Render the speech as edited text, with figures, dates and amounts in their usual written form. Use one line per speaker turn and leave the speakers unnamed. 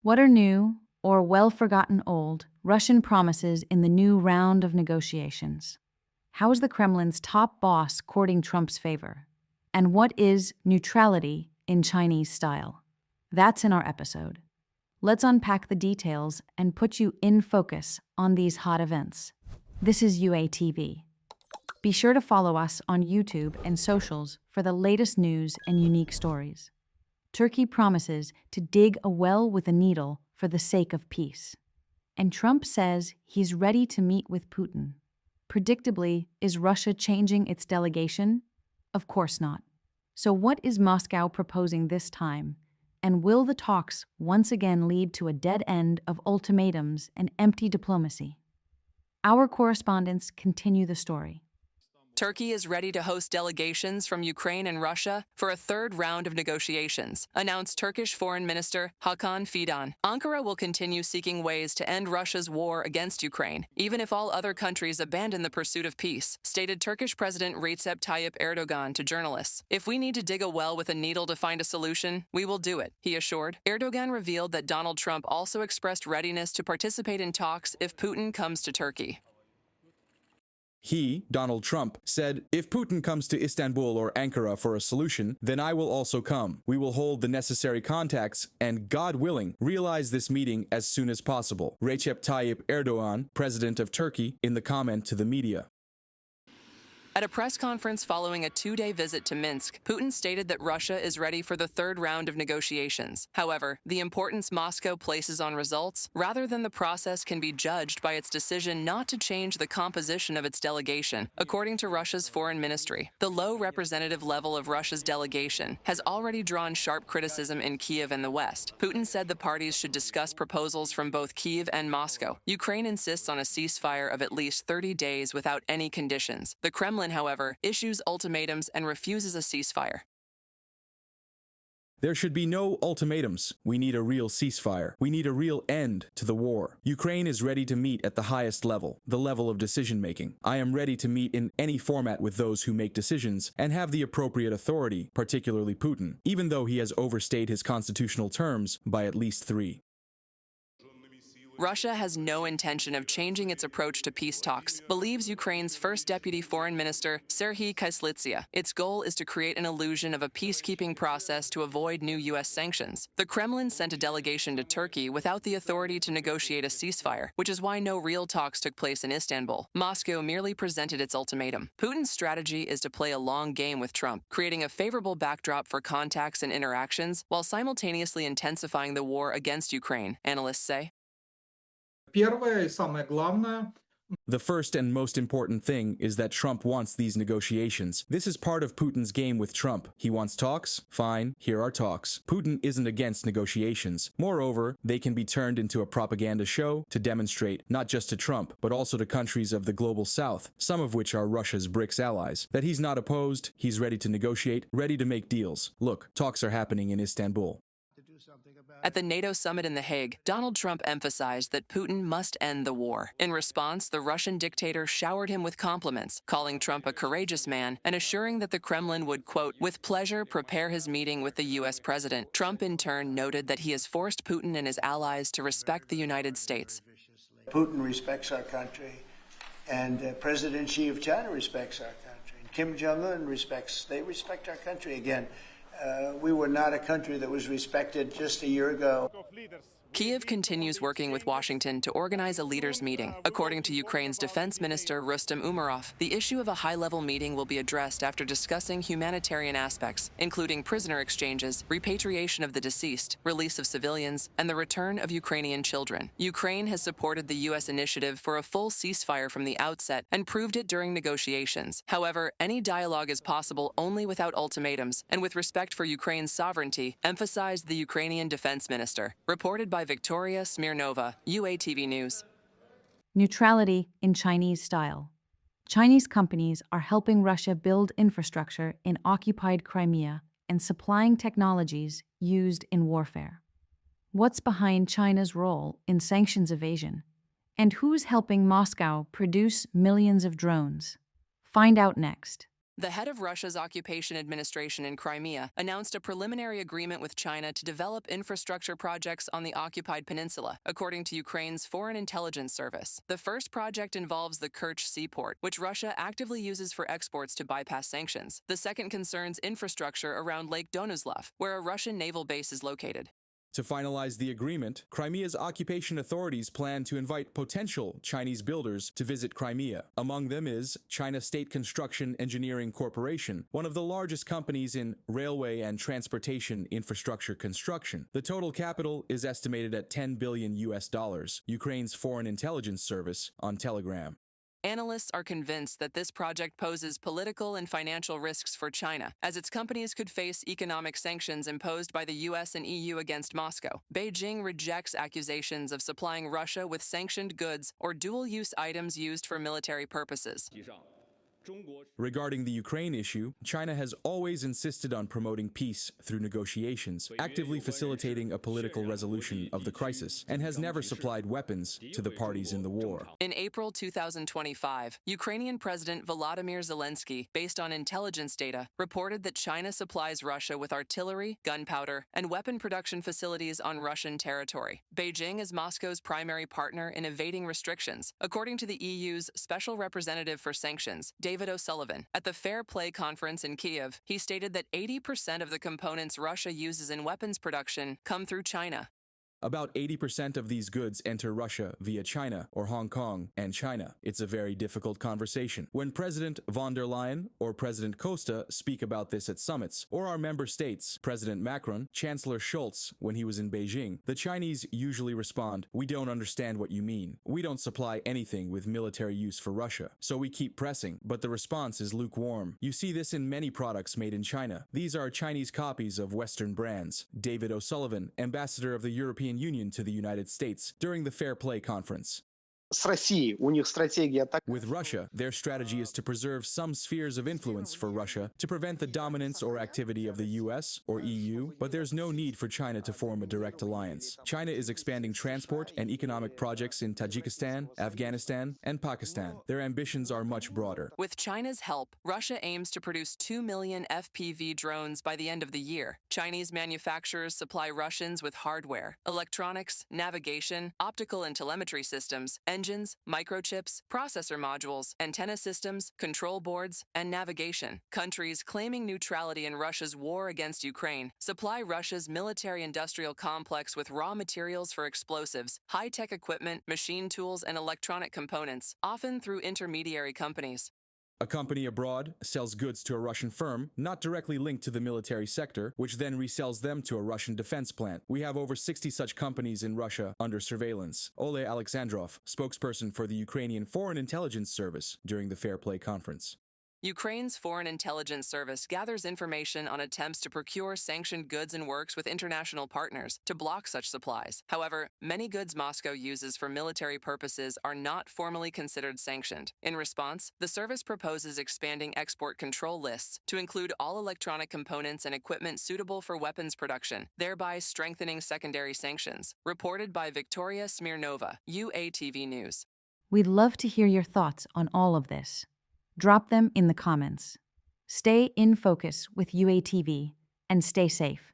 What are new, or well-forgotten old, Russian promises in the new round of negotiations? How is the Kremlin's top boss courting Trump's favor? And what is neutrality in Chinese style? That's in our episode. Let's unpack the details and put you in focus on these hot events. This is UATV. Be sure to follow us on YouTube and socials for the latest news and unique stories. Turkey promises to dig a well with a needle for the sake of peace. And Trump says he's ready to meet with Putin. Predictably, is Russia changing its delegation? Of course not. So what is Moscow proposing this time? And will the talks once again lead to a dead end of ultimatums and empty diplomacy? Our correspondents continue the story.
Turkey is ready to host delegations from Ukraine and Russia for a third round of negotiations, announced Turkish Foreign Minister Hakan Fidan. Ankara will continue seeking ways to end Russia's war against Ukraine, even if all other countries abandon the pursuit of peace, stated Turkish President Recep Tayyip Erdogan to journalists. If we need to dig a well with a needle to find a solution, we will do it, he assured. Erdogan revealed that Donald Trump also expressed readiness to participate in talks if Putin comes to Turkey.
He, Donald Trump, said, "If Putin comes to Istanbul or Ankara for a solution, then I will also come. We will hold the necessary contacts and, God willing, realize this meeting as soon as possible." Recep Tayyip Erdogan, president of Turkey, in the comment to the media.
At a press conference following a two-day visit to Minsk, Putin stated that Russia is ready for the third round of negotiations. However, the importance Moscow places on results, rather than the process, can be judged by its decision not to change the composition of its delegation, according to Russia's foreign ministry. The low representative level of Russia's delegation has already drawn sharp criticism in Kiev and the West. Putin said the parties should discuss proposals from both Kiev and Moscow. Ukraine insists on a ceasefire of at least 30 days without any conditions. The Kremlin, however, issues ultimatums and refuses a ceasefire.
There should be no ultimatums. We need a real ceasefire. We need a real end to the war. Ukraine is ready to meet at the highest level, the level of decision-making. I am ready to meet in any format with those who make decisions and have the appropriate authority, particularly Putin, even though he has overstayed his constitutional terms by at least 3.
Russia has no intention of changing its approach to peace talks, believes Ukraine's first deputy foreign minister, Serhiy Kyslytsya. Its goal is to create an illusion of a peacekeeping process to avoid new U.S. sanctions. The Kremlin sent a delegation to Turkey without the authority to negotiate a ceasefire, which is why no real talks took place in Istanbul. Moscow merely presented its ultimatum. Putin's strategy is to play a long game with Trump, creating a favorable backdrop for contacts and interactions, while simultaneously intensifying the war against Ukraine, analysts say.
Первое и самое главное.
The first and most important thing is that Trump wants these negotiations. This is part of Putin's game with Trump. He wants talks? Fine, here are talks. Putin isn't against negotiations. Moreover, they can be turned into a propaganda show to demonstrate, not just to Trump, but also to countries of the global south, some of which are Russia's BRICS allies, that he's not opposed, he's ready to negotiate, ready to make deals. Look, talks are happening in Istanbul.
At the NATO summit in The Hague, Donald Trump emphasized that Putin must end the war. In response, the Russian dictator showered him with compliments, calling Trump a courageous man and assuring that the Kremlin would, quote, with pleasure prepare his meeting with the U.S. president. Trump, in turn, noted that he has forced Putin and his allies to respect the United States.
Putin respects our country, and President Xi of China respects our country, and Kim Jong-un they respect our country again. We were not a country that was respected just a year ago.
Kiev continues working with Washington to organize a leaders' meeting. According to Ukraine's defense minister Rustem Umerov, the issue of a high-level meeting will be addressed after discussing humanitarian aspects, including prisoner exchanges, repatriation of the deceased, release of civilians, and the return of Ukrainian children. Ukraine has supported the U.S. initiative for a full ceasefire from the outset and proved it during negotiations. However, any dialogue is possible only without ultimatums and with respect for Ukraine's sovereignty, emphasized the Ukrainian defense minister. Reported by Victoria Smirnova, UATV News.
Neutrality in Chinese style. Chinese companies are helping Russia build infrastructure in occupied Crimea and supplying technologies used in warfare. What's behind China's role in sanctions evasion? And who's helping Moscow produce millions of drones? Find out next.
The head of Russia's occupation administration in Crimea announced a preliminary agreement with China to develop infrastructure projects on the occupied peninsula, according to Ukraine's Foreign Intelligence Service. The first project involves the Kerch seaport, which Russia actively uses for exports to bypass sanctions. The second concerns infrastructure around Lake Donuslav, where a Russian naval base is located.
To finalize the agreement, Crimea's occupation authorities plan to invite potential Chinese builders to visit Crimea. Among them is China State Construction Engineering Corporation, one of the largest companies in railway and transportation infrastructure construction. The total capital is estimated at $10 billion, Ukraine's Foreign Intelligence Service on Telegram.
Analysts are convinced that this project poses political and financial risks for China, as its companies could face economic sanctions imposed by the US and EU against Moscow. Beijing rejects accusations of supplying Russia with sanctioned goods or dual-use items used for military purposes.
Regarding the Ukraine issue, China has always insisted on promoting peace through negotiations, actively facilitating a political resolution of the crisis, and has never supplied weapons to the parties in the war.
In April 2025, Ukrainian President Volodymyr Zelensky, based on intelligence data, reported that China supplies Russia with artillery, gunpowder, and weapon production facilities on Russian territory. Beijing is Moscow's primary partner in evading restrictions, according to the EU's Special Representative for Sanctions, David O'Sullivan. At the Fair Play conference in Kiev, he stated that 80% of the components Russia uses in weapons production come through China.
About 80% of these goods enter Russia via China or Hong Kong and China. It's a very difficult conversation. When President von der Leyen or President Costa speak about this at summits, or our member states, President Macron, Chancellor Scholz, when he was in Beijing, the Chinese usually respond, "We don't understand what you mean. We don't supply anything with military use for Russia." So we keep pressing, but the response is lukewarm. You see this in many products made in China. These are Chinese copies of Western brands. David O'Sullivan, ambassador of the European Union to the United States, during the Fair Play conference. With Russia, their strategy is to preserve some spheres of influence for Russia to prevent the dominance or activity of the US or EU, but there's no need for China to form a direct alliance. China is expanding transport and economic projects in Tajikistan, Afghanistan, and Pakistan. Their ambitions are much broader.
With China's help, Russia aims to produce 2 million FPV drones by the end of the year. Chinese manufacturers supply Russians with hardware, electronics, navigation, optical and telemetry systems, engines, microchips, processor modules, antenna systems, control boards, and navigation. Countries claiming neutrality in Russia's war against Ukraine supply Russia's military-industrial complex with raw materials for explosives, high-tech equipment, machine tools, and electronic components, often through intermediary companies.
A company abroad sells goods to a Russian firm not directly linked to the military sector, which then resells them to a Russian defense plant. We have over 60 such companies in Russia under surveillance. Ole Alexandrov, spokesperson for the Ukrainian Foreign Intelligence Service during the Fair Play conference.
Ukraine's Foreign Intelligence Service gathers information on attempts to procure sanctioned goods and works with international partners to block such supplies. However, many goods Moscow uses for military purposes are not formally considered sanctioned. In response, the service proposes expanding export control lists to include all electronic components and equipment suitable for weapons production, thereby strengthening secondary sanctions. Reported by Victoria Smirnova, UATV News.
We'd love to hear your thoughts on all of this. Drop them in the comments. Stay in focus with UATV and stay safe.